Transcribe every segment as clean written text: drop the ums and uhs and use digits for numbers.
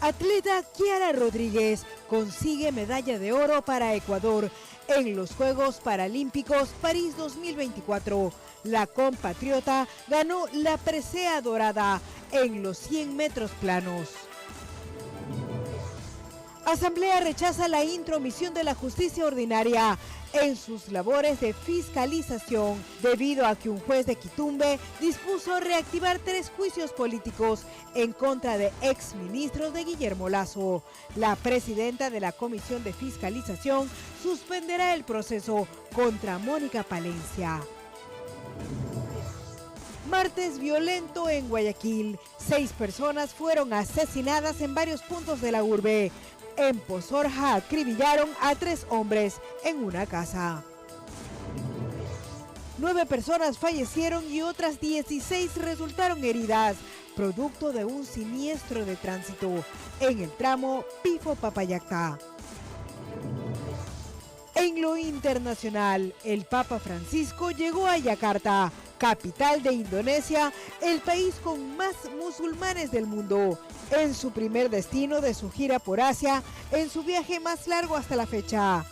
Atleta Kiara Rodríguez consigue medalla de oro para Ecuador en los Juegos Paralímpicos París 2024. La compatriota ganó la presea dorada en los 100 metros planos. Asamblea rechaza la intromisión de la justicia ordinaria en sus labores de fiscalización, debido a que un juez de Quitumbe dispuso reactivar 3 juicios políticos en contra de exministros de Guillermo Lasso. La presidenta de la Comisión de Fiscalización suspenderá el proceso contra Mónica Palencia. Martes violento en Guayaquil. 6 personas fueron asesinadas en varios puntos de la urbe. En Pozorja acribillaron a 3 hombres en una casa. 9 personas fallecieron y otras 16 resultaron heridas, producto de un siniestro de tránsito en el tramo Pifo-Papayacta. En lo internacional, el Papa Francisco llegó a Yakarta, capital de Indonesia, el país con más musulmanes del mundo, en su primer destino de su gira por Asia, en su viaje más largo hasta la fecha.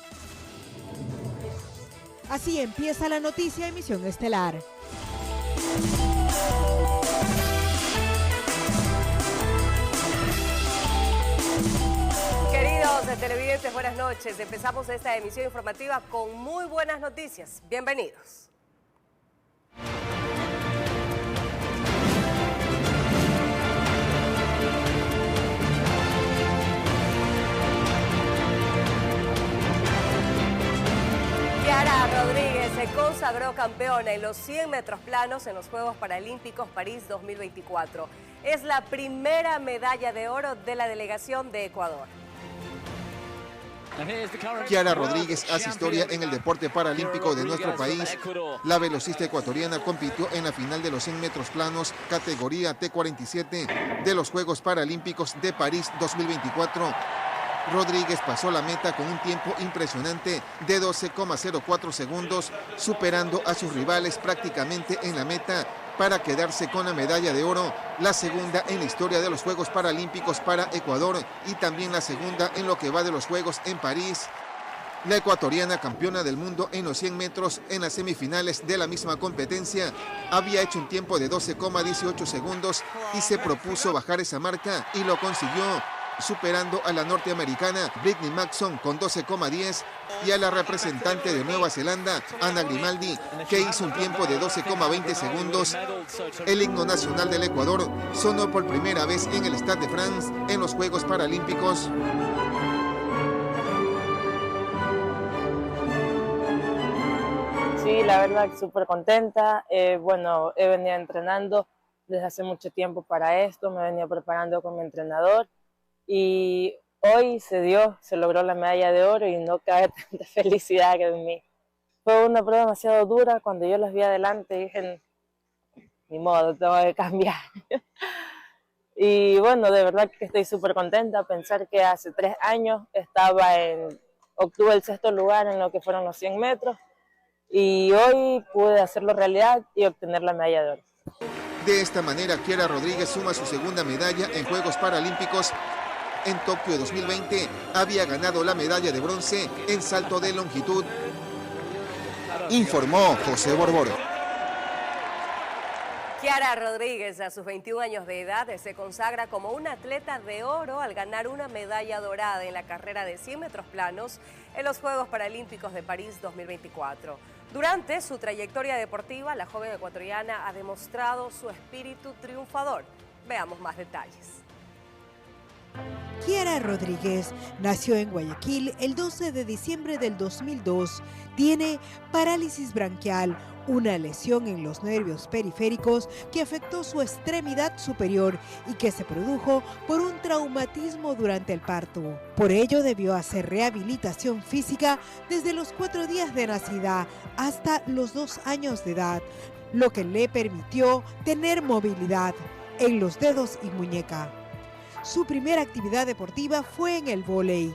Así empieza la noticia Emisión Estelar. Queridos televidentes, buenas noches. Empezamos esta emisión informativa con muy buenas noticias. Bienvenidos. Kiara Rodríguez se consagró campeona en los 100 metros planos en los Juegos Paralímpicos París 2024. Es la primera medalla de oro de la delegación de Ecuador. Kiara Rodríguez hace historia en el deporte paralímpico de nuestro país. La velocista ecuatoriana compitió en la final de los 100 metros planos, categoría T47, de los Juegos Paralímpicos de París 2024. Rodríguez pasó la meta con un tiempo impresionante de 12,04 segundos, superando a sus rivales prácticamente en la meta para quedarse con la medalla de oro, la segunda en la historia de los Juegos Paralímpicos para Ecuador y también la segunda en lo que va de los Juegos en París. La ecuatoriana, campeona del mundo en los 100 metros en las semifinales de la misma competencia, había hecho un tiempo de 12,18 segundos y se propuso bajar esa marca y lo consiguió, superando a la norteamericana Brittany Maxson con 12,10 y a la representante de Nueva Zelanda, Ana Grimaldi, que hizo un tiempo de 12,20 segundos. El himno nacional del Ecuador sonó por primera vez en el Stade de France en los Juegos Paralímpicos. Sí, la verdad súper contenta. Bueno, he venido entrenando desde hace mucho tiempo para esto, me he venido preparando con mi entrenador. Y hoy se logró la medalla de oro y no cabe tanta felicidad en mí. Fue una prueba demasiado dura. Cuando yo las vi adelante dije, ni modo, tengo que cambiar. Y bueno, de verdad que estoy súper contenta. Pensar que hace 3 años obtuve el 6º lugar en lo que fueron los 100 metros y hoy pude hacerlo realidad y obtener la medalla de oro. De esta manera, Kiara Rodríguez suma su segunda medalla en Juegos Paralímpicos. En Tokio 2020 había ganado la medalla de bronce en salto de longitud. Informó José Borbor. Kiara Rodríguez, a sus 21 años de edad, se consagra como una atleta de oro al ganar una medalla dorada en la carrera de 100 metros planos en los Juegos Paralímpicos de París 2024. Durante su trayectoria deportiva, la joven ecuatoriana ha demostrado su espíritu triunfador. Veamos más detalles. Kiara Rodríguez nació en Guayaquil el 12 de diciembre del 2002. Tiene parálisis branquial, una lesión en los nervios periféricos que afectó su extremidad superior y que se produjo por un traumatismo durante el parto. Por ello debió hacer rehabilitación física desde los 4 días de nacida hasta los 2 años de edad, lo que le permitió tener movilidad en los dedos y muñeca. Su primera actividad deportiva fue en el vóley,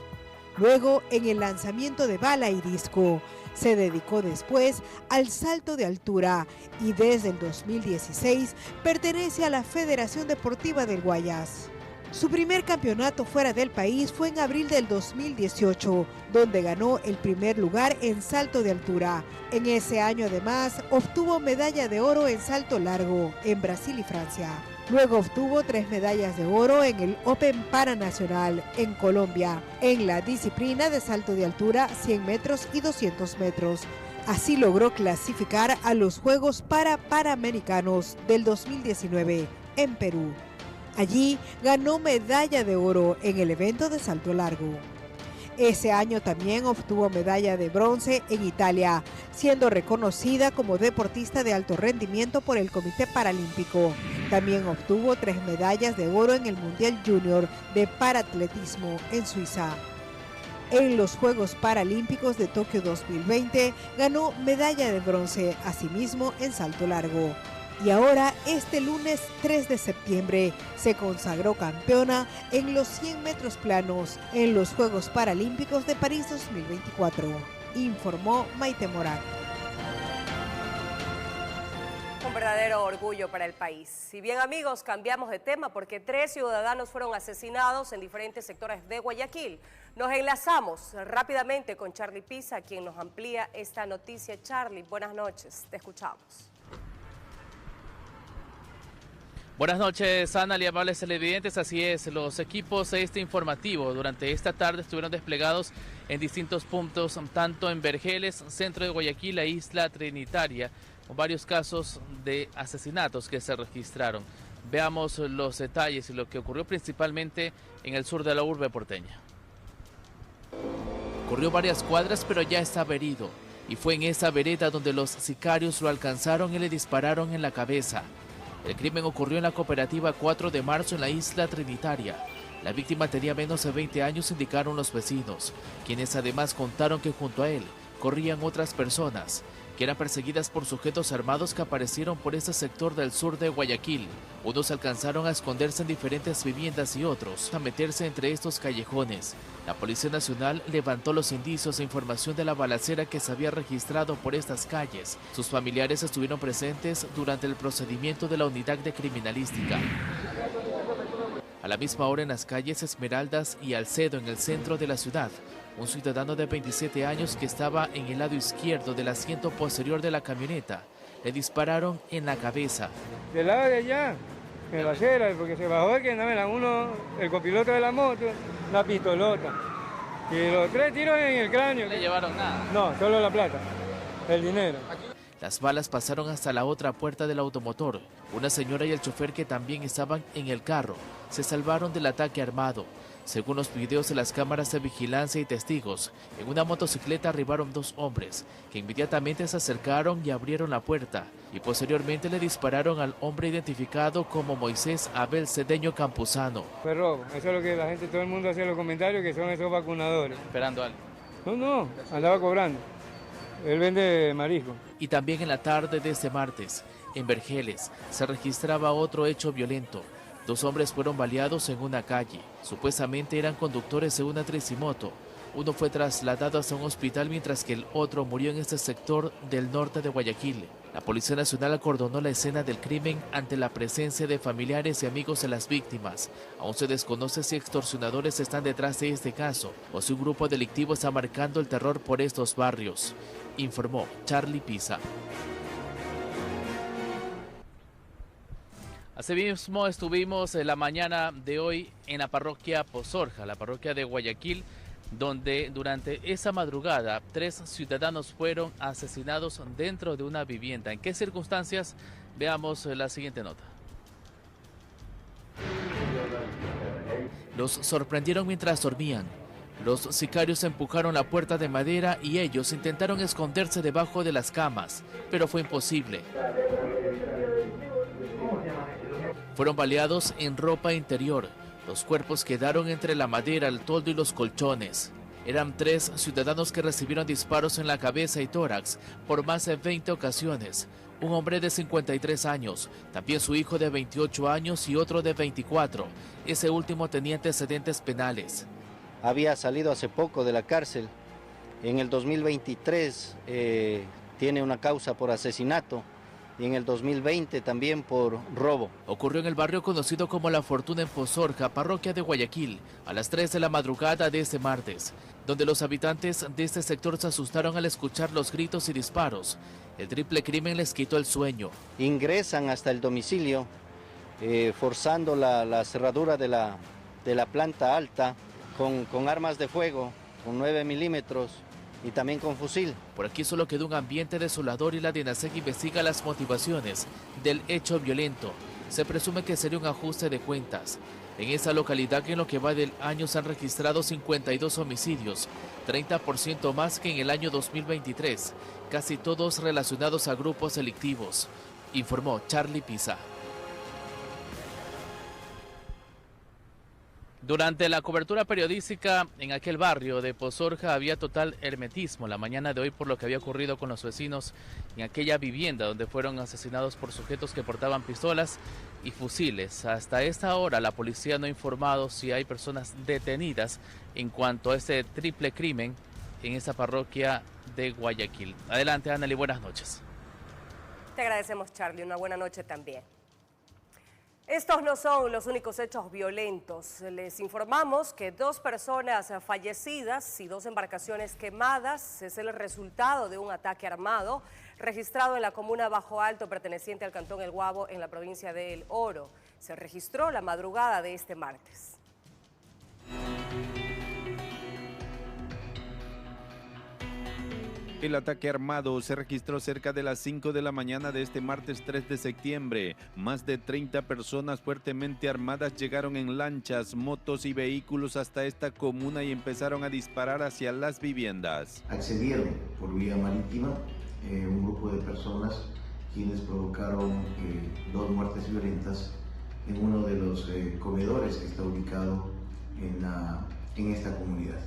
luego en el lanzamiento de bala y disco. Se dedicó después al salto de altura y desde el 2016 pertenece a la Federación Deportiva del Guayas. Su primer campeonato fuera del país fue en abril del 2018, donde ganó el primer lugar en salto de altura. En ese año además obtuvo medalla de oro en salto largo en Brasil y Francia. Luego obtuvo 3 medallas de oro en el Open Paranacional en Colombia, en la disciplina de salto de altura 100 metros y 200 metros. Así logró clasificar a los Juegos Panamericanos del 2019 en Perú. Allí ganó medalla de oro en el evento de salto largo. Ese año también obtuvo medalla de bronce en Italia, siendo reconocida como deportista de alto rendimiento por el Comité Paralímpico. También obtuvo 3 medallas de oro en el Mundial Junior de Paratletismo en Suiza. En los Juegos Paralímpicos de Tokio 2020 ganó medalla de bronce, asimismo en salto largo. Y ahora, este lunes 3 de septiembre, se consagró campeona en los 100 metros planos en los Juegos Paralímpicos de París 2024, informó Maite Morán. Un verdadero orgullo para el país. Y bien, amigos, cambiamos de tema porque 3 ciudadanos fueron asesinados en diferentes sectores de Guayaquil. Nos enlazamos rápidamente con Charlie Pisa, quien nos amplía esta noticia. Charlie, buenas noches, te escuchamos. Buenas noches, Ana y amables televidentes. Así es, los equipos de este informativo durante esta tarde estuvieron desplegados en distintos puntos, tanto en Vergeles, centro de Guayaquil, la isla Trinitaria, con varios casos de asesinatos que se registraron. Veamos los detalles y lo que ocurrió principalmente en el sur de la urbe porteña. Corrió varias cuadras, pero ya estaba herido, y fue en esa vereda donde los sicarios lo alcanzaron y le dispararon en la cabeza. El crimen ocurrió en la cooperativa 4 de marzo en la isla Trinitaria. La víctima tenía menos de 20 años, indicaron los vecinos, quienes además contaron que junto a él corrían otras personas, que eran perseguidas por sujetos armados que aparecieron por ese sector del sur de Guayaquil. Unos alcanzaron a esconderse en diferentes viviendas y otros a meterse entre estos callejones. La Policía Nacional levantó los indicios e información de la balacera que se había registrado por estas calles. Sus familiares estuvieron presentes durante el procedimiento de la unidad de criminalística. A la misma hora, en las calles Esmeraldas y Alcedo, en el centro de la ciudad, un ciudadano de 27 años que estaba en el lado izquierdo del asiento posterior de la camioneta, le dispararon en la cabeza. Del lado de allá, en la acera, porque se bajó el copiloto de la moto, una pistolota. Y los 3 tiros en el cráneo. ¿No le llevaron nada? No, solo la plata, el dinero. Las balas pasaron hasta la otra puerta del automotor. Una señora y el chofer, que también estaban en el carro, se salvaron del ataque armado. Según los videos de las cámaras de vigilancia y testigos, en una motocicleta arribaron 2 hombres, que inmediatamente se acercaron y abrieron la puerta, y posteriormente le dispararon al hombre identificado como Moisés Abel Cedeño Campuzano. Fue robo, eso es lo que la gente, todo el mundo hacía en los comentarios, que son esos vacunadores. Esperando algo. No, andaba cobrando. Él vende marisco. Y también en la tarde de este martes, en Vergeles, se registraba otro hecho violento. 2 hombres fueron baleados en una calle. Supuestamente eran conductores de una tricimoto. Uno fue trasladado hasta un hospital, mientras que el otro murió en este sector del norte de Guayaquil. La Policía Nacional acordonó la escena del crimen ante la presencia de familiares y amigos de las víctimas. Aún se desconoce si extorsionadores están detrás de este caso o si un grupo delictivo está marcando el terror por estos barrios, informó Charlie Pisa. Asimismo, estuvimos la mañana de hoy en la parroquia Pozorja, la parroquia de Guayaquil, donde durante esa madrugada 3 ciudadanos fueron asesinados dentro de una vivienda. ¿En qué circunstancias? Veamos la siguiente nota. Los sorprendieron mientras dormían. Los sicarios empujaron la puerta de madera y ellos intentaron esconderse debajo de las camas, pero fue imposible. Fueron baleados en ropa interior. Los cuerpos quedaron entre la madera, el toldo y los colchones. Eran 3 ciudadanos que recibieron disparos en la cabeza y tórax por más de 20 ocasiones. Un hombre de 53 años, también su hijo de 28 años y otro de 24. Ese último tenía antecedentes penales. Había salido hace poco de la cárcel. En el 2023 tiene una causa por asesinato y en el 2020 también por robo. Ocurrió en el barrio conocido como La Fortuna en Pozorja, parroquia de Guayaquil, a las 3 de la madrugada de este martes, donde los habitantes de este sector se asustaron al escuchar los gritos y disparos. El triple crimen les quitó el sueño. Ingresan hasta el domicilio, forzando la cerradura de la planta alta con armas de fuego, con 9 milímetros y también con fusil. Por aquí solo quedó un ambiente desolador y la DINASEC investiga las motivaciones del hecho violento. Se presume que sería un ajuste de cuentas. En esa localidad, en lo que va del año, se han registrado 52 homicidios, 30% más que en el año 2023, casi todos relacionados a grupos delictivos, informó Charlie Pisa. Durante la cobertura periodística en aquel barrio de Pozorja había total hermetismo la mañana de hoy por lo que había ocurrido con los vecinos en aquella vivienda donde fueron asesinados por sujetos que portaban pistolas y fusiles. Hasta esta hora la policía no ha informado si hay personas detenidas en cuanto a este triple crimen en esta parroquia de Guayaquil. Adelante, Anneli, buenas noches. Te agradecemos, Charlie, una buena noche también. Estos no son los únicos hechos violentos. Les informamos que 2 personas fallecidas y 2 embarcaciones quemadas es el resultado de un ataque armado registrado en la comuna Bajo Alto perteneciente al cantón El Guabo en la provincia de El Oro. Se registró la madrugada de este martes. El ataque armado se registró cerca de las 5 de la mañana de este martes 3 de septiembre. Más de 30 personas fuertemente armadas llegaron en lanchas, motos y vehículos hasta esta comuna y empezaron a disparar hacia las viviendas. Accedieron por vía marítima un grupo de personas quienes provocaron 2 muertes violentas en uno de los comedores que está ubicado en esta comunidad.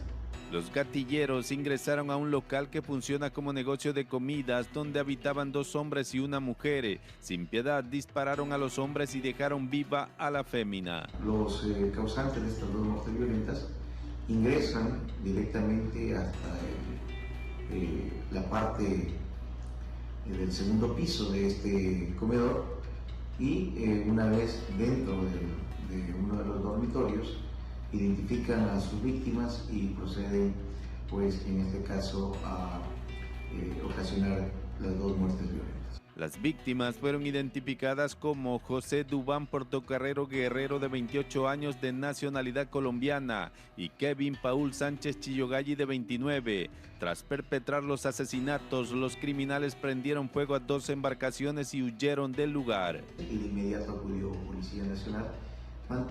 Los gatilleros ingresaron a un local que funciona como negocio de comidas donde habitaban 2 hombres y una mujer. Sin piedad dispararon a los hombres y dejaron viva a la fémina. Los causantes de estas 2 muertes violentas ingresan directamente hasta la parte del segundo piso de este comedor y una vez dentro de uno de los dormitorios identifican a sus víctimas y proceden, pues en este caso, a ocasionar las 2 muertes violentas. Las víctimas fueron identificadas como José Dubán Portocarrero Guerrero, de 28 años, de nacionalidad colombiana, y Kevin Paul Sánchez Chillogalli, de 29. Tras perpetrar los asesinatos, los criminales prendieron fuego a 2 embarcaciones y huyeron del lugar. Y de inmediato acudió Policía Nacional,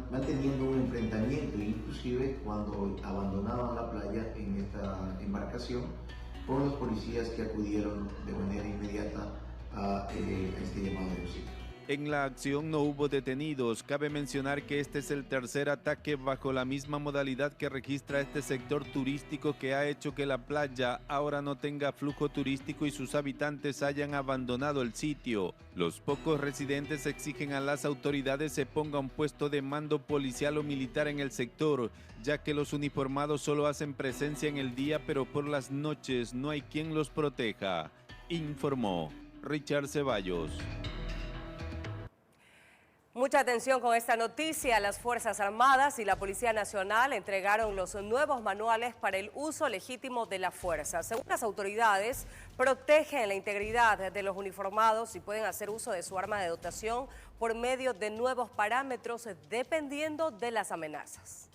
manteniendo un enfrentamiento, inclusive cuando abandonaban la playa en esta embarcación, con los policías que acudieron de manera inmediata a este llamado de auxilio. En la acción no hubo detenidos. Cabe mencionar que este es el tercer ataque bajo la misma modalidad que registra este sector turístico, que ha hecho que la playa ahora no tenga flujo turístico y sus habitantes hayan abandonado el sitio. Los pocos residentes exigen a las autoridades se ponga un puesto de mando policial o militar en el sector, ya que los uniformados solo hacen presencia en el día, pero por las noches no hay quien los proteja, informó Richard Ceballos. Mucha atención con esta noticia. Las Fuerzas Armadas y la Policía Nacional entregaron los nuevos manuales para el uso legítimo de la fuerza. Según las autoridades, protegen la integridad de los uniformados y pueden hacer uso de su arma de dotación por medio de nuevos parámetros dependiendo de las amenazas.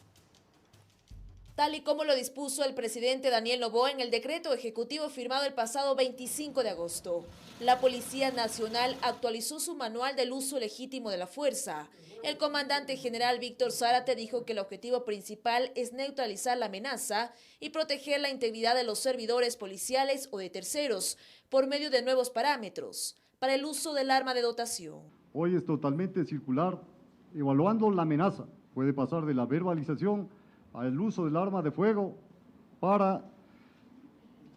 Tal y como lo dispuso el presidente Daniel Noboa en el decreto ejecutivo firmado el pasado 25 de agosto. La Policía Nacional actualizó su manual del uso legítimo de la fuerza. El comandante general Víctor Zárate dijo que el objetivo principal es neutralizar la amenaza y proteger la integridad de los servidores policiales o de terceros por medio de nuevos parámetros para el uso del arma de dotación. Hoy es totalmente circular, evaluando la amenaza. Puede pasar de la verbalización al uso del arma de fuego para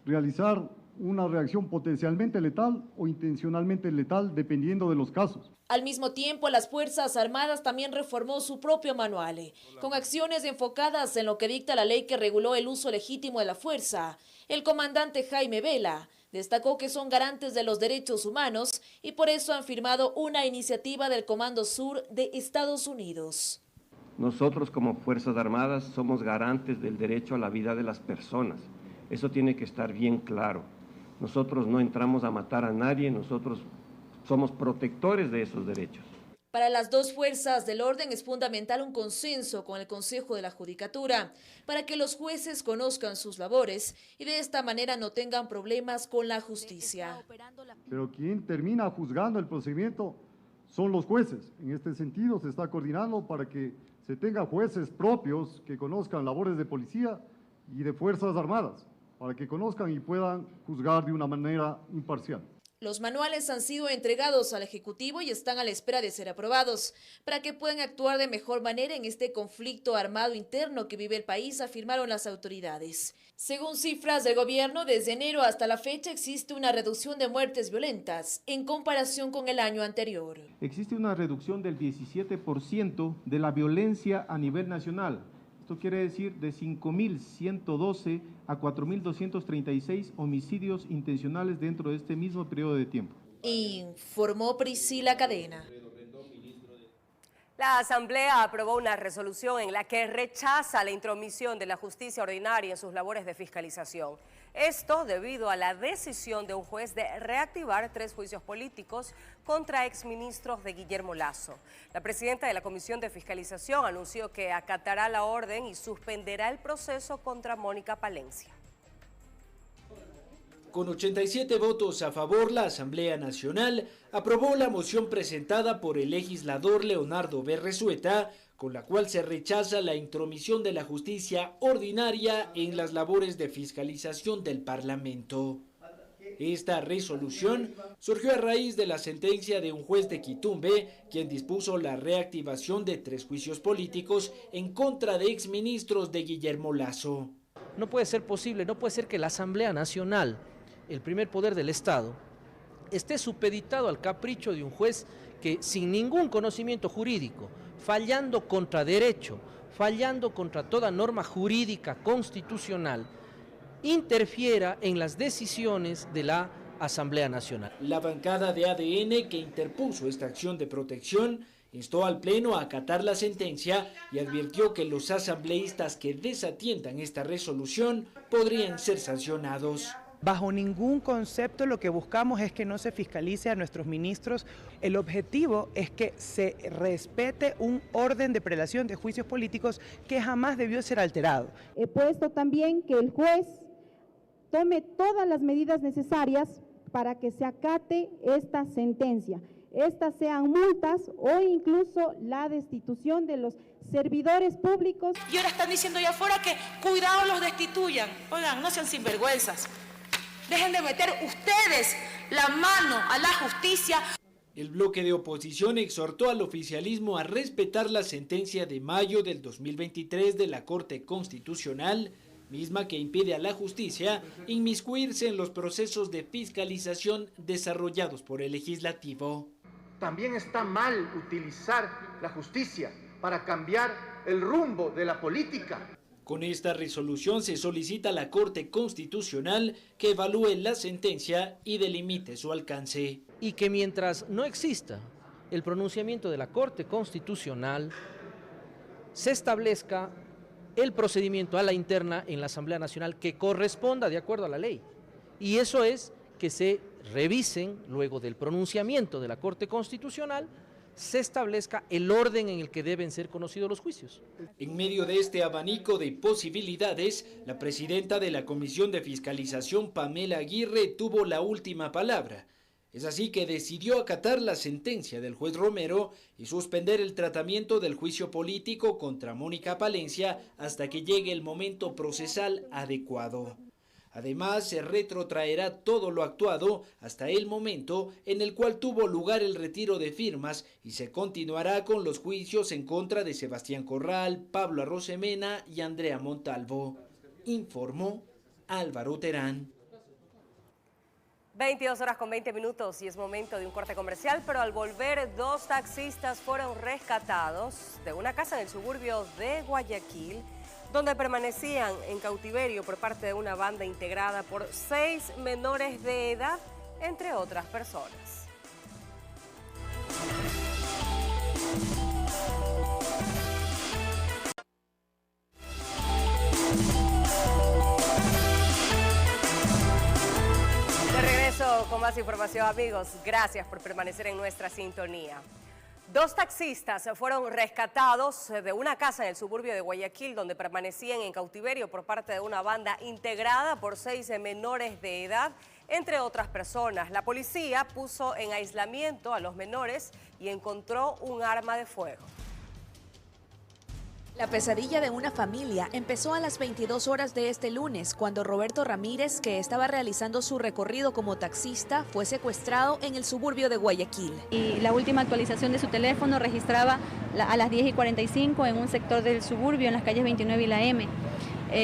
realizar una reacción potencialmente letal o intencionalmente letal, dependiendo de los casos. Al mismo tiempo, las Fuerzas Armadas también reformó su propio manual, con acciones enfocadas en lo que dicta la ley que reguló el uso legítimo de la fuerza. El comandante Jaime Vela Destacó que son garantes de los derechos humanos y por eso han firmado una iniciativa del Comando Sur de Estados Unidos. Nosotros como Fuerzas Armadas somos garantes del derecho a la vida de las personas. Eso tiene que estar bien claro. Nosotros no entramos a matar a nadie, nosotros somos protectores de esos derechos. Para las dos fuerzas del orden es fundamental un consenso con el Consejo de la Judicatura para que los jueces conozcan sus labores y de esta manera no tengan problemas con la justicia. Pero quien termina juzgando el procedimiento son los jueces. En este sentido se está coordinando para que se tenga jueces propios que conozcan labores de policía y de Fuerzas Armadas, para que conozcan y puedan juzgar de una manera imparcial. Los manuales han sido entregados al Ejecutivo y están a la espera de ser aprobados para que puedan actuar de mejor manera en este conflicto armado interno que vive el país, afirmaron las autoridades. Según cifras del gobierno, desde enero hasta la fecha existe una reducción de muertes violentas en comparación con el año anterior. Existe una reducción del 17% de la violencia a nivel nacional. Esto quiere decir de 5.112 a 4.236 homicidios intencionales dentro de este mismo periodo de tiempo. Informó Priscila Cadena. La Asamblea aprobó una resolución en la que rechaza la intromisión de la justicia ordinaria en sus labores de fiscalización. Esto debido a la decisión de un juez de reactivar 3 juicios políticos contra exministros de Guillermo Lasso. La presidenta de la Comisión de Fiscalización anunció que acatará la orden y suspenderá el proceso contra Mónica Palencia. Con 87 votos a favor, la Asamblea Nacional aprobó la moción presentada por el legislador Leonardo Berresueta, con la cual se rechaza la intromisión de la justicia ordinaria en las labores de fiscalización del Parlamento. Esta resolución surgió a raíz de la sentencia de un juez de Quitumbe, quien dispuso la reactivación de 3 juicios políticos en contra de exministros de Guillermo Lasso. No puede ser posible, no puede ser que la Asamblea Nacional, el primer poder del Estado, esté supeditado al capricho de un juez que sin ningún conocimiento jurídico, fallando contra derecho, fallando contra toda norma jurídica constitucional, interfiera en las decisiones de la Asamblea Nacional. La bancada de ADN que interpuso esta acción de protección instó al Pleno a acatar la sentencia y advirtió que los asambleístas que desatiendan esta resolución podrían ser sancionados. Bajo ningún concepto lo que buscamos es que no se fiscalice a nuestros ministros. El objetivo es que se respete un orden de prelación de juicios políticos que jamás debió ser alterado. He puesto también que el juez tome todas las medidas necesarias para que se acate esta sentencia. Estas sean multas o incluso la destitución de los servidores públicos. Y ahora están diciendo allá afuera que cuidado los destituyan. Oigan, no sean sinvergüenzas. Dejen de meter ustedes la mano a la justicia. El bloque de oposición exhortó al oficialismo a respetar la sentencia de mayo del 2023 de la Corte Constitucional, misma que impide a la justicia inmiscuirse en los procesos de fiscalización desarrollados por el legislativo. También está mal utilizar la justicia para cambiar el rumbo de la política. Con esta resolución se solicita a la Corte Constitucional que evalúe la sentencia y delimite su alcance. Y que mientras no exista el pronunciamiento de la Corte Constitucional, se establezca el procedimiento a la interna en la Asamblea Nacional que corresponda de acuerdo a la ley. Y eso es que se revisen, luego del pronunciamiento de la Corte Constitucional, se establezca el orden en el que deben ser conocidos los juicios. En medio de este abanico de posibilidades, la presidenta de la Comisión de Fiscalización, Pamela Aguirre, tuvo la última palabra. Es así que decidió acatar la sentencia del juez Romero y suspender el tratamiento del juicio político contra Mónica Palencia hasta que llegue el momento procesal adecuado. Además, se retrotraerá todo lo actuado hasta el momento en el cual tuvo lugar el retiro de firmas y se continuará con los juicios en contra de Sebastián Corral, Pablo Arrosemena y Andrea Montalvo. Informó Álvaro Terán. 22:20 y es momento de un corte comercial, pero al volver 2 taxistas fueron rescatados de una casa en el suburbio de Guayaquil, donde permanecían en cautiverio por parte de una banda integrada por 6 menores de edad, entre otras personas. De regreso con más información, amigos. Gracias por permanecer en nuestra sintonía. 2 taxistas fueron rescatados de una casa en el suburbio de Guayaquil, donde permanecían en cautiverio por parte de una banda integrada por 6 menores de edad, entre otras personas. La policía puso en aislamiento a los menores y encontró un arma de fuego. La pesadilla de una familia empezó a las 22 horas de este lunes, cuando Roberto Ramírez, que estaba realizando su recorrido como taxista, fue secuestrado en el suburbio de Guayaquil. Y la última actualización de su teléfono registraba a las 10:45 en un sector del suburbio, en las calles 29 y la M.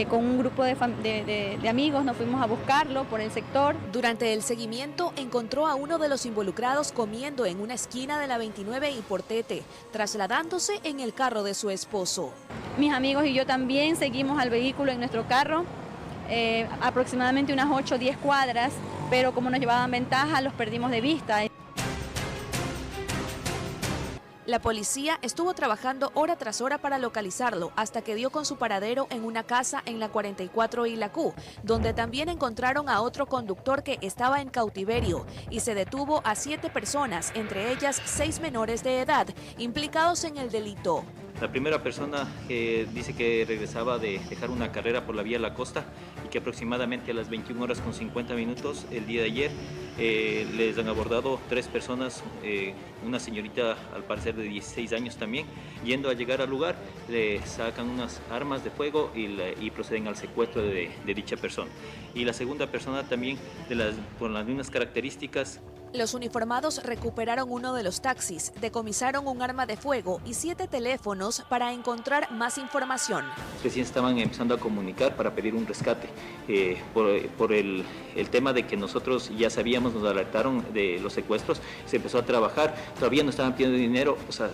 Con un grupo de amigos nos fuimos a buscarlo por el sector. Durante el seguimiento encontró a uno de los involucrados comiendo en una esquina de la 29 y Portete, trasladándose en el carro de su esposo. Mis amigos y yo también seguimos al vehículo en nuestro carro, aproximadamente unas 8 o 10 cuadras, pero como nos llevaban ventaja los perdimos de vista. La policía estuvo trabajando hora tras hora para localizarlo hasta que dio con su paradero en una casa en la 44 y la Q, donde también encontraron a otro conductor que estaba en cautiverio y se detuvo a 7 personas, entre ellas 6 menores de edad, implicados en el delito. La primera persona dice que regresaba de dejar una carrera por la vía La Costa y que aproximadamente a las 21 horas con 50 minutos el día de ayer les han abordado 3 personas, una señorita al parecer de 16 años también. Yendo a llegar al lugar le sacan unas armas de fuego y proceden al secuestro de dicha persona. Y la segunda persona también con las mismas características. Los uniformados recuperaron uno de los taxis, decomisaron un arma de fuego y 7 teléfonos para encontrar más información. Recién estaban empezando a comunicar para pedir un rescate por el tema de que nosotros ya sabíamos, nos alertaron de los secuestros, se empezó a trabajar, todavía no estaban pidiendo dinero, o sea,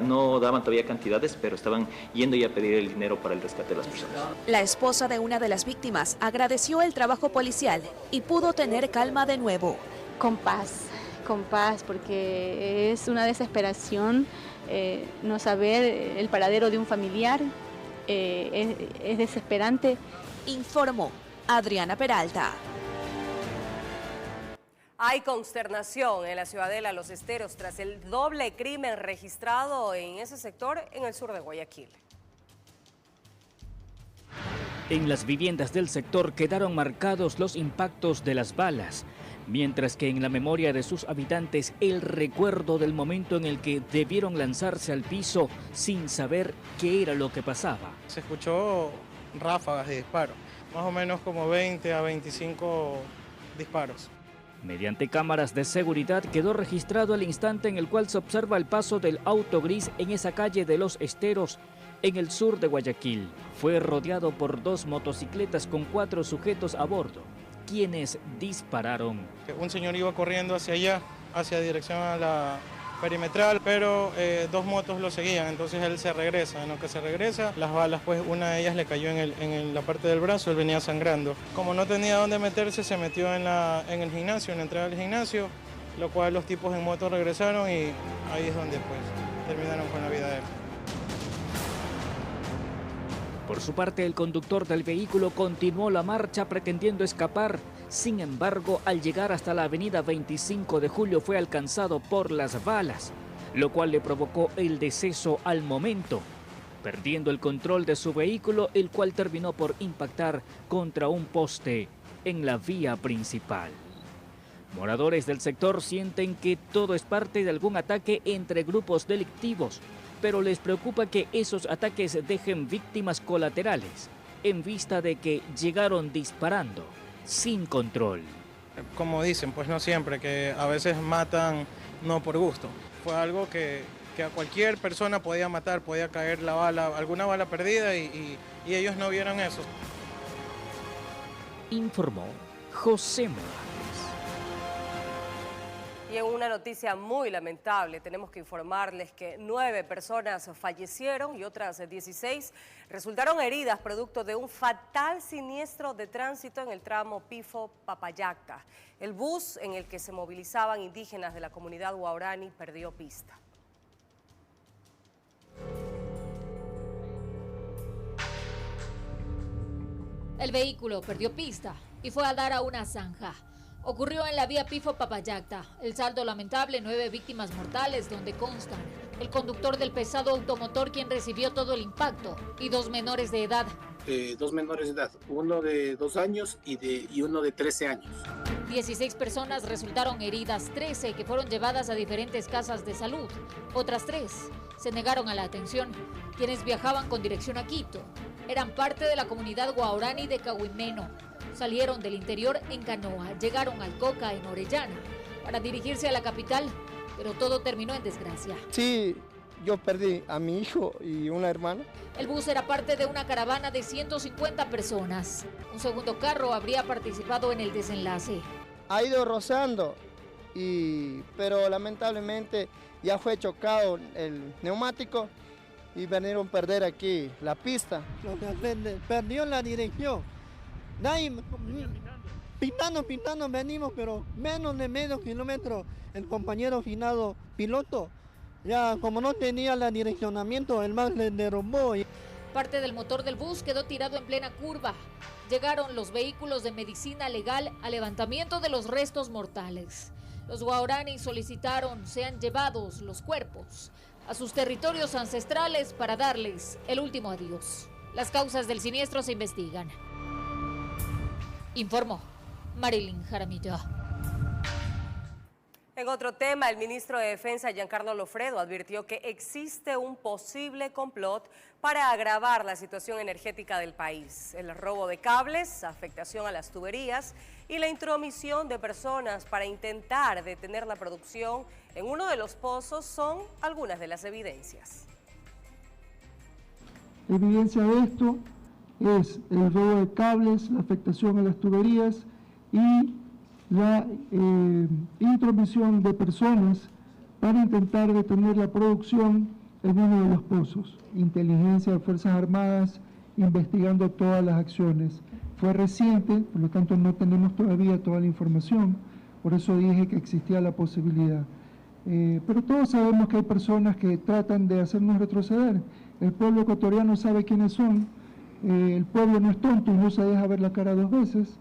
no daban todavía cantidades, pero estaban yendo ya a pedir el dinero para el rescate de las personas. La esposa de una de las víctimas agradeció el trabajo policial y pudo tener calma de nuevo. Con paz, porque es una desesperación no saber el paradero de un familiar, es desesperante. Informó Adriana Peralta. Hay consternación en la ciudadela Los Esteros tras el doble crimen registrado en ese sector en el sur de Guayaquil. En las viviendas del sector quedaron marcados los impactos de las balas, mientras que en la memoria de sus habitantes el recuerdo del momento en el que debieron lanzarse al piso sin saber qué era lo que pasaba. Se escuchó ráfagas de disparo, más o menos como 20 a 25 disparos. Mediante cámaras de seguridad quedó registrado el instante en el cual se observa el paso del auto gris en esa calle de Los Esteros, en el sur de Guayaquil. Fue rodeado por 2 motocicletas con 4 sujetos a bordo, quienes dispararon. Un señor iba corriendo hacia allá, hacia dirección a la perimetral, pero 2 motos lo seguían, entonces él se regresa. En lo que se regresa, las balas, pues una de ellas le cayó en la parte del brazo, él venía sangrando. Como no tenía dónde meterse, se metió en el gimnasio, en la entrada del gimnasio, lo cual los tipos en moto regresaron y ahí es donde pues terminaron con la vida de él. Por su parte, el conductor del vehículo continuó la marcha pretendiendo escapar. Sin embargo, al llegar hasta la avenida 25 de Julio fue alcanzado por las balas, lo cual le provocó el deceso al momento, perdiendo el control de su vehículo, el cual terminó por impactar contra un poste en la vía principal. Moradores del sector sienten que todo es parte de algún ataque entre grupos delictivos, pero les preocupa que esos ataques dejen víctimas colaterales, en vista de que llegaron disparando sin control. Como dicen, pues no siempre, que a veces matan no por gusto. Fue algo que a cualquier persona podía matar, podía caer la bala, alguna bala perdida y ellos no vieron eso. Informó José Morales. Y Y en una noticia muy lamentable, tenemos que informarles que 9 personas fallecieron y otras 16 resultaron heridas producto de un fatal siniestro de tránsito en el tramo Pifo-Papayacta. El bus en el que se movilizaban indígenas de la comunidad guaraní perdió pista. El vehículo perdió pista y fue a dar a una zanja. Ocurrió en la vía Pifo-Papayacta. El saldo lamentable, 9 víctimas mortales, donde constan el conductor del pesado automotor, quien recibió todo el impacto, y 2 menores de edad. 2 menores de edad, uno de 2 años y uno de 13 años. 16 personas resultaron heridas, 13 que fueron llevadas a diferentes casas de salud. Otras 3 se negaron a la atención. Quienes viajaban con dirección a Quito eran parte de la comunidad guaraní de Cahuimeno. Salieron del interior en canoa, llegaron al Coca en Orellana para dirigirse a la capital, pero todo terminó en desgracia. Sí, yo perdí a mi hijo y una hermana. El bus era parte de una caravana de 150 personas. Un segundo carro habría participado en el desenlace. Ha ido rozando, pero lamentablemente ya fue chocado el neumático y vinieron a perder aquí la pista. Perdió la dirección. Pintando venimos, pero menos de medio kilómetro. El compañero finado piloto, ya como no tenía el direccionamiento, el man le derrumbó. Parte del motor del bus quedó tirado en plena curva. Llegaron los vehículos de medicina legal al levantamiento de los restos mortales. Los guaraní solicitaron sean llevados los cuerpos a sus territorios ancestrales para darles el último adiós. Las causas del siniestro se investigan. Informó Marilyn Jaramillo. En otro tema, el ministro de Defensa, Giancarlo Lofredo, advirtió que existe un posible complot para agravar la situación energética del país. El robo de cables, afectación a las tuberías y la intromisión de personas para intentar detener la producción en uno de los pozos son algunas de las evidencias. Evidencia de esto es el robo de cables, la afectación a las tuberías y la intromisión de personas para intentar detener la producción en uno de los pozos. Inteligencia de Fuerzas Armadas investigando todas las acciones. Fue reciente, por lo tanto no tenemos todavía toda la información, por eso dije que existía la posibilidad. Pero todos sabemos que hay personas que tratan de hacernos retroceder. El pueblo ecuatoriano sabe quiénes son. El pueblo no es tonto y no se deja ver la cara 2 veces.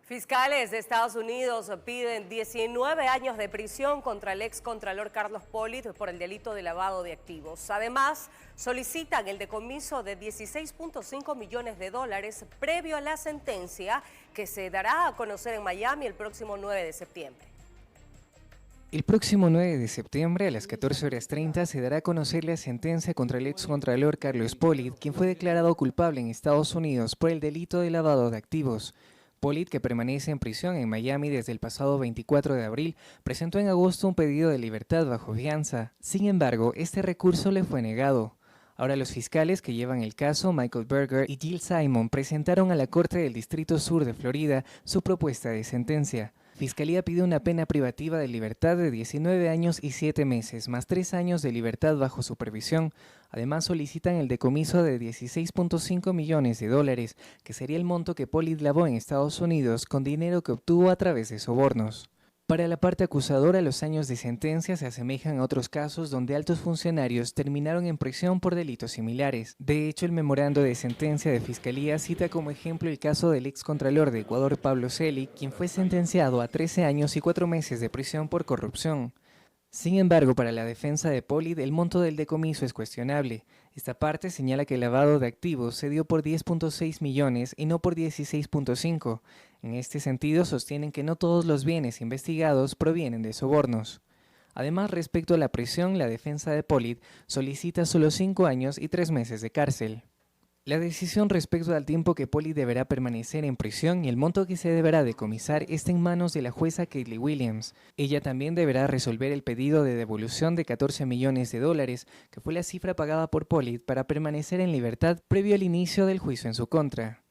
Fiscales de Estados Unidos piden 19 años de prisión contra el excontralor Carlos Pollitt por el delito de lavado de activos. Además, solicitan el decomiso de 16.5 millones de dólares previo a la sentencia que se dará a conocer en Miami el próximo 9 de septiembre. El próximo 9 de septiembre a las 14:30 se dará a conocer la sentencia contra el excontralor Carlos Pollitt, quien fue declarado culpable en Estados Unidos por el delito de lavado de activos. Pollitt, que permanece en prisión en Miami desde el pasado 24 de abril, presentó en agosto un pedido de libertad bajo fianza. Sin embargo, este recurso le fue negado. Ahora los fiscales que llevan el caso, Michael Berger y Jill Simon, presentaron a la Corte del Distrito Sur de Florida su propuesta de sentencia. Fiscalía pide una pena privativa de libertad de 19 años y 7 meses, más 3 años de libertad bajo supervisión. Además solicitan el decomiso de 16.5 millones de dólares, que sería el monto que Pollitt lavó en Estados Unidos con dinero que obtuvo a través de sobornos. Para la parte acusadora, los años de sentencia se asemejan a otros casos donde altos funcionarios terminaron en prisión por delitos similares. De hecho, el memorando de sentencia de Fiscalía cita como ejemplo el caso del excontralor de Ecuador, Pablo Celi, quien fue sentenciado a 13 años y 4 meses de prisión por corrupción. Sin embargo, para la defensa de Pollitt, el monto del decomiso es cuestionable. Esta parte señala que el lavado de activos se dio por 10.6 millones y no por 16.5. En este sentido, sostienen que no todos los bienes investigados provienen de sobornos. Además, respecto a la prisión, la defensa de Pollitt solicita solo 5 años y 3 meses de cárcel. La decisión respecto al tiempo que Pollitt deberá permanecer en prisión y el monto que se deberá decomisar está en manos de la jueza Kaylee Williams. Ella también deberá resolver el pedido de devolución de 14 millones de dólares, que fue la cifra pagada por Pollitt para permanecer en libertad previo al inicio del juicio en su contra.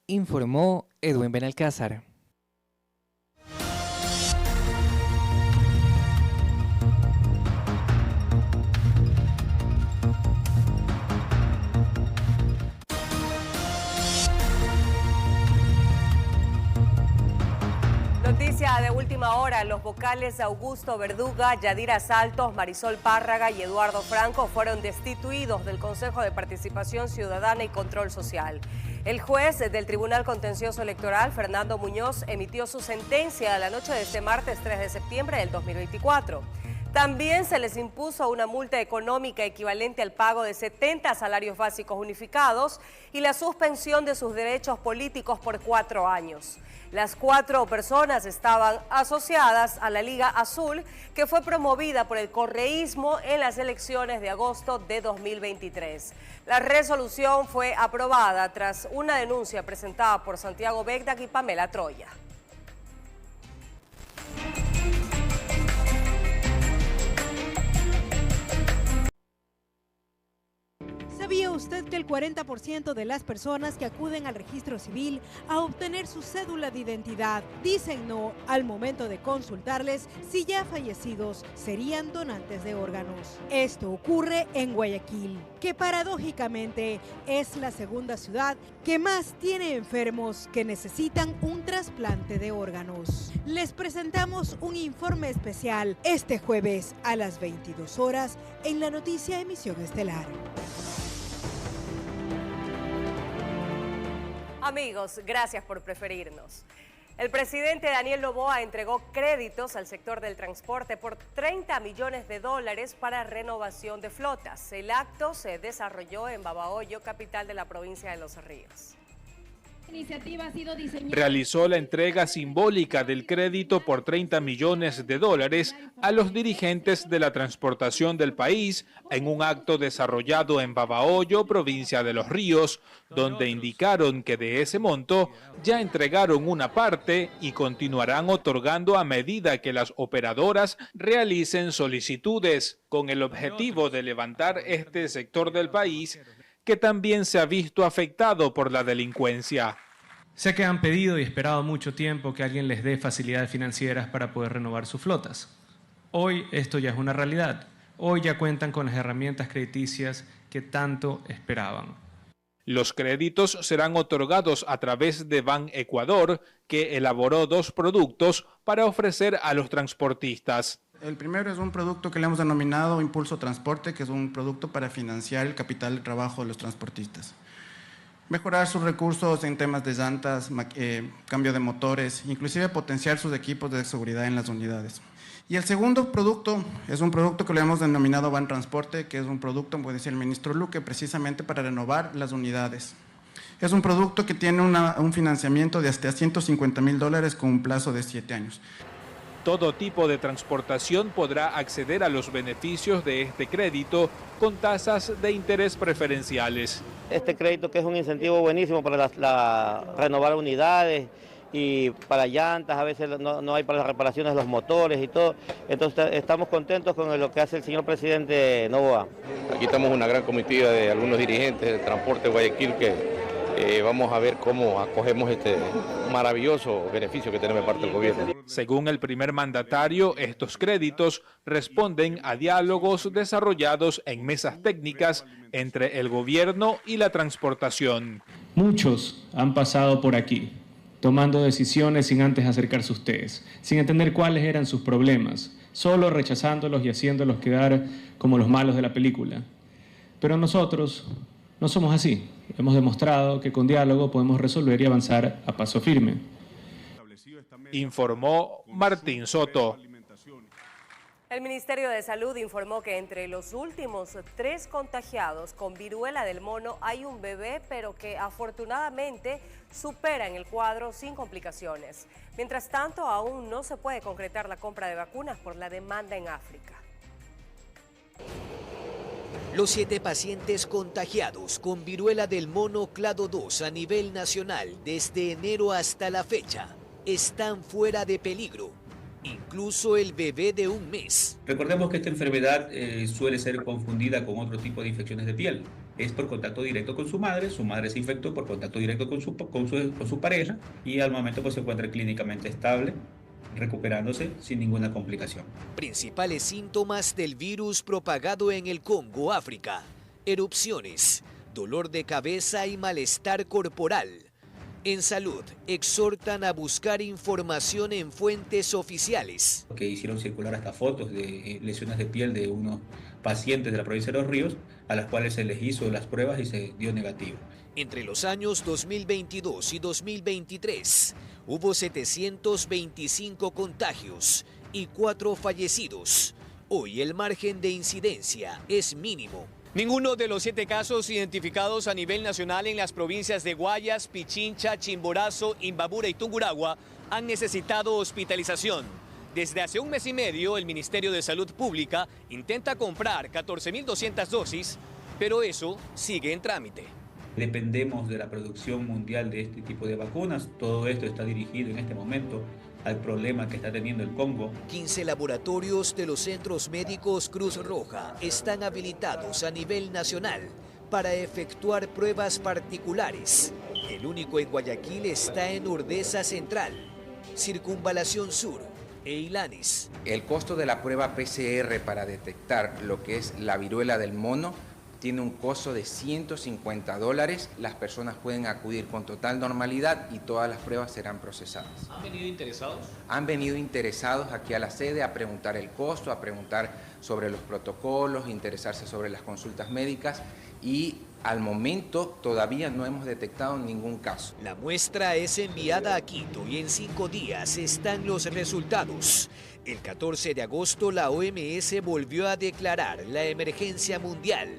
Informó Edwin Benalcázar. última hora, los vocales Augusto Verduga, Yadira Saltos, Marisol Párraga y Eduardo Franco fueron destituidos del Consejo de Participación Ciudadana y Control Social. El juez del Tribunal Contencioso Electoral, Fernando Muñoz, emitió su sentencia la noche de este martes 3 de septiembre del 2024. También se les impuso una multa económica equivalente al pago de 70 salarios básicos unificados y la suspensión de sus derechos políticos por 4 años. Las 4 personas estaban asociadas a la Liga Azul, que fue promovida por el correísmo en las elecciones de agosto de 2023. La resolución fue aprobada tras una denuncia presentada por Santiago Begdac y Pamela Troya. ¿Sabía usted que el 40% de las personas que acuden al registro civil a obtener su cédula de identidad dicen no al momento de consultarles si ya fallecidos serían donantes de órganos? Esto ocurre en Guayaquil, que paradójicamente es la segunda ciudad que más tiene enfermos que necesitan un trasplante de órganos. Les presentamos un informe especial este jueves a las 22 horas en la noticia Emisión Estelar. Amigos, gracias por preferirnos. El presidente Daniel Noboa entregó créditos al sector del transporte por $30 millones para renovación de flotas. El acto se desarrolló en Babahoyo, capital de la provincia de Los Ríos. Iniciativa ha sido diseñada. Realizó la entrega simbólica del crédito por $30 millones a los dirigentes de la transportación del país en un acto desarrollado en Babahoyo, provincia de Los Ríos, donde indicaron que de ese monto ya entregaron una parte y continuarán otorgando a medida que las operadoras realicen solicitudes, con el objetivo de levantar este sector del país que también se ha visto afectado por la delincuencia. Sé que han pedido y esperado mucho tiempo que alguien les dé facilidades financieras para poder renovar sus flotas. Hoy esto ya es una realidad. Hoy ya cuentan con las herramientas crediticias que tanto esperaban. Los créditos serán otorgados a través de Ban Ecuador, que elaboró 2 productos para ofrecer a los transportistas. El primero es un producto que le hemos denominado Impulso Transporte, que es un producto para financiar el capital de trabajo de los transportistas. Mejorar sus recursos en temas de llantas, cambio de motores, inclusive potenciar sus equipos de seguridad en las unidades. Y el segundo producto es un producto que le hemos denominado Ban Transporte, que es un producto, como decía el ministro Luque, precisamente para renovar las unidades. Es un producto que tiene un financiamiento de hasta $150.000 con un plazo de 7 años. Todo tipo de transportación podrá acceder a los beneficios de este crédito con tasas de interés preferenciales. Este crédito, que es un incentivo buenísimo para renovar unidades y para llantas, a veces no hay para las reparaciones de los motores y todo. Entonces estamos contentos con lo que hace el señor presidente Noboa. Aquí estamos una gran comitiva de algunos dirigentes del transporte de Guayaquil que vamos a ver cómo acogemos este maravilloso beneficio que tenemos de parte del gobierno. Según el primer mandatario, estos créditos responden a diálogos desarrollados en mesas técnicas entre el gobierno y la transportación. Muchos han pasado por aquí, tomando decisiones sin antes acercarse a ustedes, sin entender cuáles eran sus problemas, solo rechazándolos y haciéndolos quedar como los malos de la película. Pero nosotros no somos así. Hemos demostrado que con diálogo podemos resolver y avanzar a paso firme. Informó Martín Soto. El Ministerio de Salud informó que entre los últimos 3 contagiados con viruela del mono hay un bebé, pero que afortunadamente superan el cuadro sin complicaciones. Mientras tanto, aún no se puede concretar la compra de vacunas por la demanda en África. Los 7 pacientes contagiados con viruela del mono clado 2 a nivel nacional desde enero hasta la fecha están fuera de peligro, incluso el bebé de 1 mes. Recordemos que esta enfermedad suele ser confundida con otro tipo de infecciones de piel. Es por contacto directo con su madre se infectó por contacto directo con su pareja y al momento pues se encuentra clínicamente estable, recuperándose sin ninguna complicación. Principales síntomas del virus propagado en el Congo, África: erupciones, dolor de cabeza y malestar corporal. En salud, exhortan a buscar información en fuentes oficiales. Que hicieron circular hasta fotos de lesiones de piel de unos pacientes de la provincia de Los Ríos, a las cuales se les hizo las pruebas y se dio negativo. Entre los años 2022 y 2023, hubo 725 contagios y 4 fallecidos. Hoy el margen de incidencia es mínimo. Ninguno de los 7 casos identificados a nivel nacional en las provincias de Guayas, Pichincha, Chimborazo, Imbabura y Tungurahua han necesitado hospitalización. Desde hace un mes y medio, el Ministerio de Salud Pública intenta comprar 14.200 dosis, pero eso sigue en trámite. Dependemos de la producción mundial de este tipo de vacunas. Todo esto está dirigido en este momento al problema que está teniendo el Congo. 15 laboratorios de los centros médicos Cruz Roja están habilitados a nivel nacional para efectuar pruebas particulares. El único en Guayaquil está en Urdesa Central, Circunvalación Sur e Ilanis. El costo de la prueba PCR para detectar lo que es la viruela del mono tiene un costo de $150. Las personas pueden acudir con total normalidad y todas las pruebas serán procesadas. ¿Han venido interesados? Han venido interesados aquí a la sede a preguntar el costo, a preguntar sobre los protocolos, interesarse sobre las consultas médicas y al momento todavía no hemos detectado ningún caso. La muestra es enviada a Quito y en 5 días están los resultados. El 14 de agosto la OMS volvió a declarar la emergencia mundial.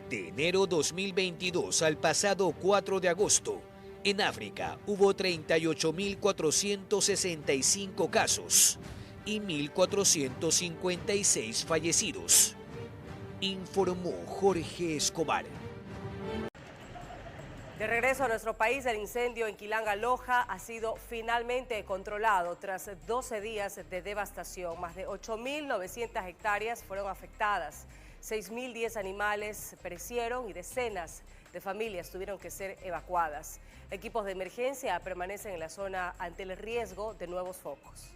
De enero 2022 al pasado 4 de agosto, en África hubo 38.465 casos y 1.456 fallecidos, informó Jorge Escobar. De regreso a nuestro país, el incendio en Quilanga Loja ha sido finalmente controlado tras 12 días de devastación. Más de 8.900 hectáreas fueron afectadas. 6.010 animales perecieron y decenas de familias tuvieron que ser evacuadas. Equipos de emergencia permanecen en la zona ante el riesgo de nuevos focos.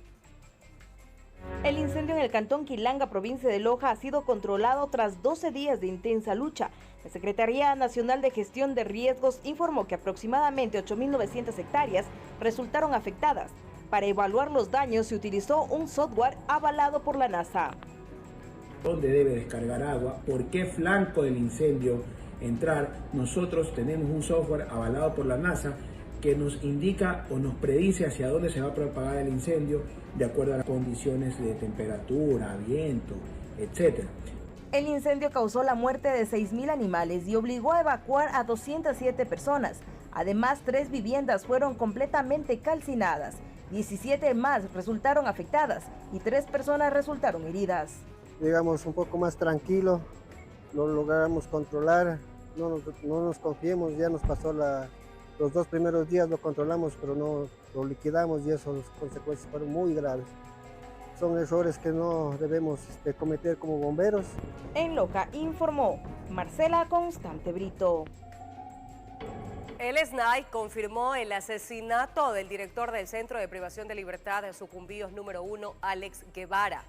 El incendio en el cantón Quilanga, provincia de Loja, ha sido controlado tras 12 días de intensa lucha. La Secretaría Nacional de Gestión de Riesgos informó que aproximadamente 8.900 hectáreas resultaron afectadas. Para evaluar los daños se utilizó un software avalado por la NASA. ¿Dónde debe descargar agua? ¿Por qué flanco del incendio entrar? Nosotros tenemos un software avalado por la NASA que nos indica o nos predice hacia dónde se va a propagar el incendio de acuerdo a las condiciones de temperatura, viento, etc. El incendio causó la muerte de 6.000 animales y obligó a evacuar a 207 personas. Además, 3 viviendas fueron completamente calcinadas, 17 más resultaron afectadas y 3 personas resultaron heridas. Llegamos un poco más tranquilo, lo logramos controlar, no nos confiemos, ya nos pasó los 2 primeros días lo controlamos, pero no lo liquidamos y eso, las consecuencias fueron muy graves. Son errores que no debemos cometer como bomberos. En Loja informó Marcela Constante Brito. El SNAI confirmó el asesinato del director del Centro de Privación de Libertad de Sucumbíos número 1, Alex Guevara.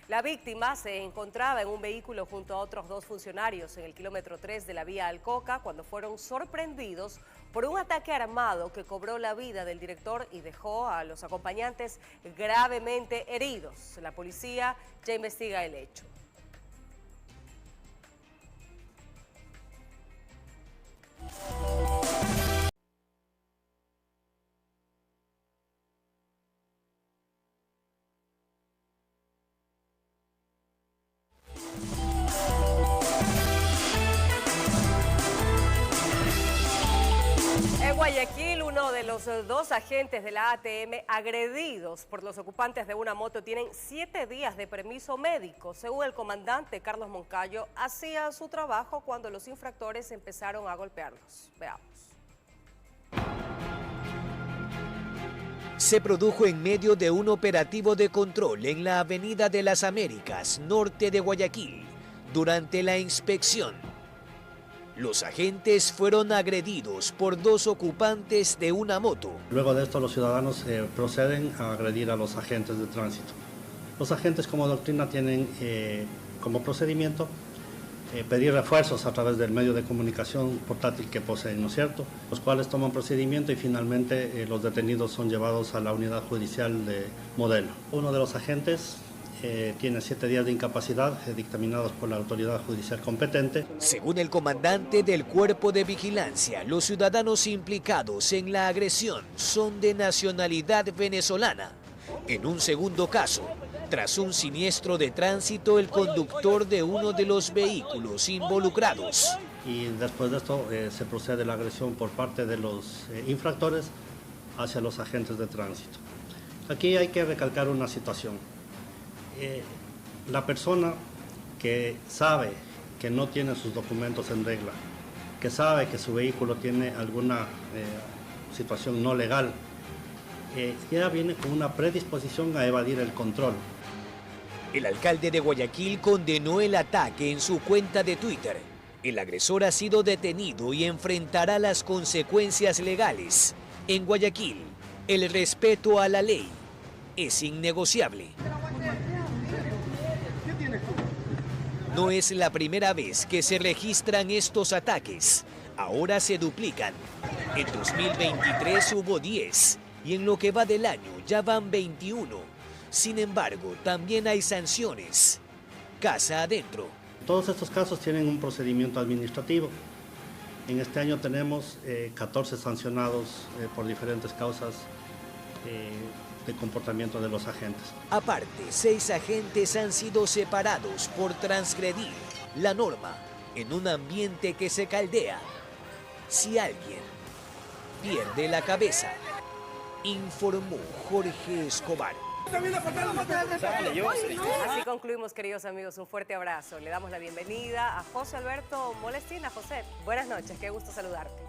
La víctima se encontraba en un vehículo junto a otros 2 funcionarios en el kilómetro 3 de la vía Alcoca cuando fueron sorprendidos por un ataque armado que cobró la vida del director y dejó a los acompañantes gravemente heridos. La policía ya investiga el hecho. En Guayaquil, uno de los 2 agentes de la ATM agredidos por los ocupantes de una moto tienen 7 días de permiso médico. Según el comandante Carlos Moncayo, hacía su trabajo cuando los infractores empezaron a golpearlos. Veamos. Se produjo en medio de un operativo de control en la Avenida de las Américas, norte de Guayaquil. Durante la inspección, los agentes fueron agredidos por 2 ocupantes de una moto. Luego de esto, los ciudadanos proceden a agredir a los agentes de tránsito. Los agentes, como doctrina, tienen como procedimiento pedir refuerzos a través del medio de comunicación portátil que poseen, ¿no es cierto? Los cuales toman procedimiento y finalmente los detenidos son llevados a la unidad judicial de Modelo. Uno de los agentes tiene 7 días de incapacidad dictaminados por la autoridad judicial competente. Según el comandante del Cuerpo de Vigilancia, los ciudadanos implicados en la agresión son de nacionalidad venezolana. En un segundo caso, tras un siniestro de tránsito, el conductor de uno de los vehículos involucrados. Y después de esto se procede a la agresión por parte de los infractores hacia los agentes de tránsito. Aquí hay que recalcar una situación. La persona que sabe que no tiene sus documentos en regla, que sabe que su vehículo tiene alguna situación no legal, ya viene con una predisposición a evadir el control. El alcalde de Guayaquil condenó el ataque en su cuenta de Twitter. El agresor ha sido detenido y enfrentará las consecuencias legales. En Guayaquil, el respeto a la ley es innegociable. No es la primera vez que se registran estos ataques. Ahora se duplican. En 2023 hubo 10 y en lo que va del año ya van 21. Sin embargo, también hay sanciones. Casa adentro. Todos estos casos tienen un procedimiento administrativo. En este año tenemos 14 sancionados por diferentes causas de comportamiento de los agentes. Aparte, 6 agentes han sido separados por transgredir la norma en un ambiente que se caldea. Si alguien pierde la cabeza, informó Jorge Escobar. Así concluimos, queridos amigos. Un fuerte abrazo. Le damos la bienvenida a José Alberto Molestina. José, buenas noches. Qué gusto saludarte.